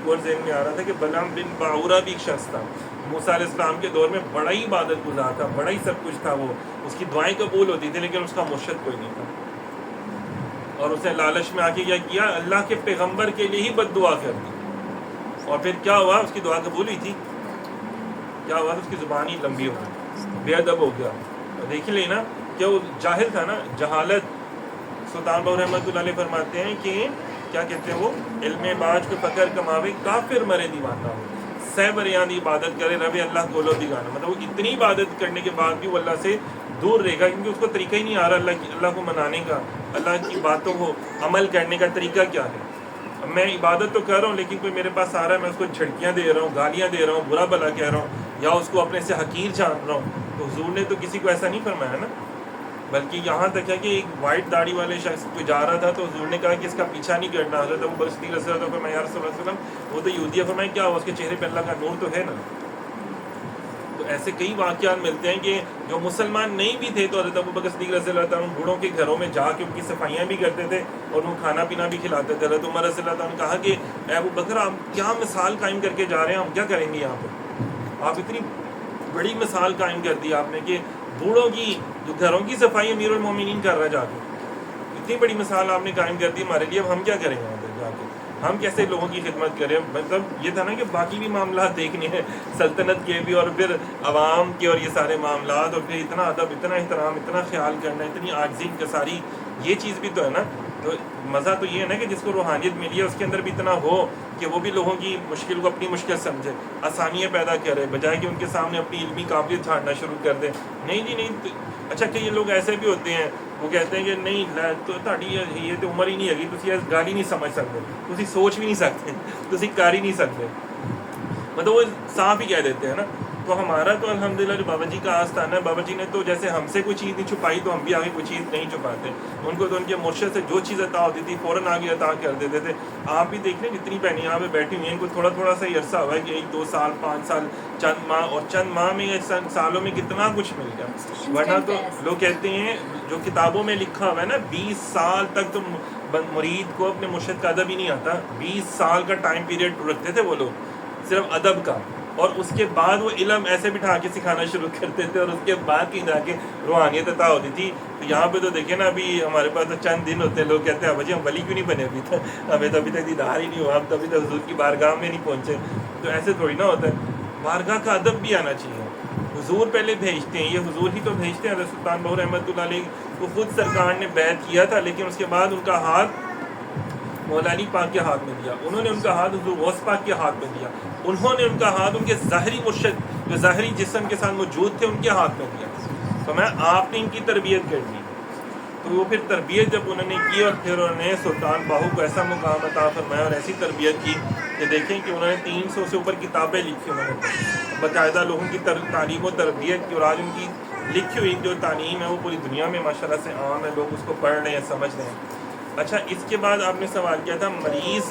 اور ذہن میں آ رہا تھا کہ بلعام بن باعورہ بھی ایک شخص تھا، موسیٰ علیہ السلام کے دور میں بڑا ہی عبادت گزار تھا، بڑا ہی سب کچھ تھا، وہ اس کی دعائیں قبول ہوتی تھی، لیکن اس کا مرشد کوئی نہیں تھا، اور اس نے لالچ میں آ کے کیا اللہ کے پیغمبر کے لیے ہی بد دعا کر دی، اور پھر کیا ہوا؟ اس کی دعا قبول ہوئی تھی؟ کیا ہوا؟ اس کی زبان ہی لمبی ہو گئی، بے ادب ہو گیا۔ دیکھ لیں نا کہ وہ جاہل تھا نا، جہالت۔ سلطان بہو رحمۃ اللہ علیہ فرماتے ہیں کہ کیا کہتے ہیں وہ، علم باج کو فقر کماوے کافر مرے دیوانہ ہو، سہ بریان عبادت کرے رب اللہ کولو دیگانا، مطلب وہ اتنی عبادت کرنے کے بعد بھی وہ اللہ سے دور رہے گا، کیونکہ اس کو طریقہ ہی نہیں آ رہا اللہ کو منانے کا، اللہ کی باتوں کو عمل کرنے کا طریقہ کیا ہے۔ میں عبادت تو کر رہا ہوں، لیکن کوئی میرے پاس آ رہا ہے، میں اس کو جھڑکیاں دے رہا ہوں، گالیاں دے رہا ہوں، برا بھلا کہہ رہا ہوں، یا اس کو اپنے سے حقیر جان رہا ہوں، تو حضور نے تو کسی کو ایسا نہیں فرمایا نا، بلکہ یہاں تک ہے کہ ایک وائٹ داڑھی والے شخص کو جا رہا تھا تو حضور نے کہا کہ اس کا پیچھا نہیں کرنا، حضرت ابوبکر صدیق رضی اللہ عنہ فرمایا یا رسول اللہ صلی اللہ علیہ وسلم وہ تو یہودی ہے، فرمایا کیا ہوا؟ اس کے چہرے پہ اللہ کا نور تو ہے نا۔ تو ایسے کئی واقعات ملتے ہیں کہ جو مسلمان نہیں بھی تھے تو حضرت ابوبکر صدیق رضی اللہ عنہ بوڑھوں کے گھروں میں جا کے ان کی صفائیاں بھی کرتے تھے اور ان کو کھانا پینا بھی کھلاتے تھے۔ حضرت عمر رضی اللہ عنہ نے کہا کہ اے ابوبکر آپ کیا مثال قائم کر کے جا رہے ہیں، ہم کیا کریں گے یہاں پہ؟ آپ اتنی بڑی مثال قائم کر دی آپ نے کہ بوڑھوں کی جو گھروں کی صفائی امیر المومنین کر رہا جا کے، اتنی بڑی مثال آپ نے قائم کر دی ہمارے لیے، اب ہم کیا کریں گے وہاں پہ جا کے؟ ہم کیسے لوگوں کی خدمت کریں؟ مطلب یہ تھا نا کہ باقی بھی معاملات دیکھنے ہیں، سلطنت کے بھی اور پھر عوام کے اور یہ سارے معاملات، اور پھر اتنا ادب، اتنا احترام، اتنا خیال کرنا، اتنی عاجزی انکساری، یہ چیز بھی تو ہے نا۔ تو مزہ تو یہ ہے نا کہ جس کو روحانیت ملی ہے اس کے اندر بھی اتنا ہو کہ وہ بھی لوگوں کی مشکل کو اپنی مشکل سمجھے، آسانیاں پیدا کرے، بجائے کہ ان کے سامنے اپنی علمی قابلیت چھاڑنا شروع کر دے۔ نہیں جی نہیں۔ اچھا کہ یہ لوگ ایسے بھی ہوتے ہیں، وہ کہتے ہیں کہ نہیں تو تہاڈی یہ تو عمر ہی نہیں ہے، تسی اس گل ہی نہیں سمجھ سکتے، تسی سوچ بھی نہیں سکتے، تسی کر ہی نہیں سکتے، مطلب وہ صاف ہی کہہ دیتے ہیں نا۔ تو ہمارا تو الحمدللہ جو بابا جی کا آستانہ ہے، بابا جی نے تو جیسے ہم سے کوئی چیز نہیں چھپائی تو ہم بھی آگے کوئی چیز نہیں چھپاتے، ان کو تو ان کے مرشد سے جو چیز عطا ہوتی تھی فوراً آگے عطا کر دیتے تھے۔ آپ بھی دیکھ لیں جتنی بہنیں یہاں پہ بیٹھی ہوئی ہیں، ان کو تھوڑا تھوڑا سا ہی عرصہ ہوا ہے کہ 1 2 سال 5 سال چند ماہ، اور چند ماہ میں یا سالوں میں کتنا کچھ مل گیا، ورنہ تو لوگ کہتے ہیں جو کتابوں میں لکھا ہوا ہے نا 20 سال تک تو مرید کو اپنے مرشد کا ادب ہی نہیں آتا، 20 سال کا ٹائم پیریڈ رکھتے تھے وہ لوگ صرف ادب کا، اور اس کے بعد وہ علم ایسے بٹھا کے سکھانا شروع کرتے تھے، اور اس کے بعد کہیں جا کے روحانیت عطا ہوتی تھی۔ تو یہاں پہ تو دیکھیں نا، ابھی ہمارے پاس تو چند دن ہوتے ہیں، لوگ کہتے ہیں بھائی ہم ولی کیوں نہیں بنے ابھی تک، ہمیں تو ابھی تک دیدار ہی نہیں ہوا، ہم تو ابھی تک حضور کی بارگاہ میں نہیں پہنچے۔ تو ایسے تھوڑی نا ہوتا ہے، بارگاہ کا ادب بھی آنا چاہیے۔ حضور پہلے بھیجتے ہیں، یہ حضور ہی تو بھیجتے ہیں۔ حضرت سلطان بہو رحمۃ اللہ علیہ کو خود سرکار نے بیعت کیا تھا، لیکن اس کے بعد ان کا ہاتھ مولا علی پاک کے ہاتھ میں دیا، انہوں نے ان کا ہاتھ حضور غوث پاک کے ہاتھ میں دیا، انہوں نے ان کا ہاتھ ان کے ظاہری مرشد جو ظاہری جسم کے ساتھ موجود تھے ان کے ہاتھ میں دیا۔ تو میں آپ نے ان کی تربیت کرنی، تو وہ پھر تربیت جب انہوں نے کی، اور پھر انہوں نے سلطان باہو کو ایسا مقام عطا فرمایا اور ایسی تربیت کی کہ دیکھیں کہ انہوں نے 300 سے اوپر کتابیں لکھی، انہوں نے باقاعدہ لوگوں کی تعلیم و تربیت کی، اور آج ان کی لکھی ہوئی جو تعلیم ہے وہ پوری دنیا میں ماشاءاللہ سے عام ہے، لوگ اس کو پڑھ رہے ہیں، سمجھ رہے ہیں۔ اچھا، اس کے بعد آپ نے سوال کیا تھا مریض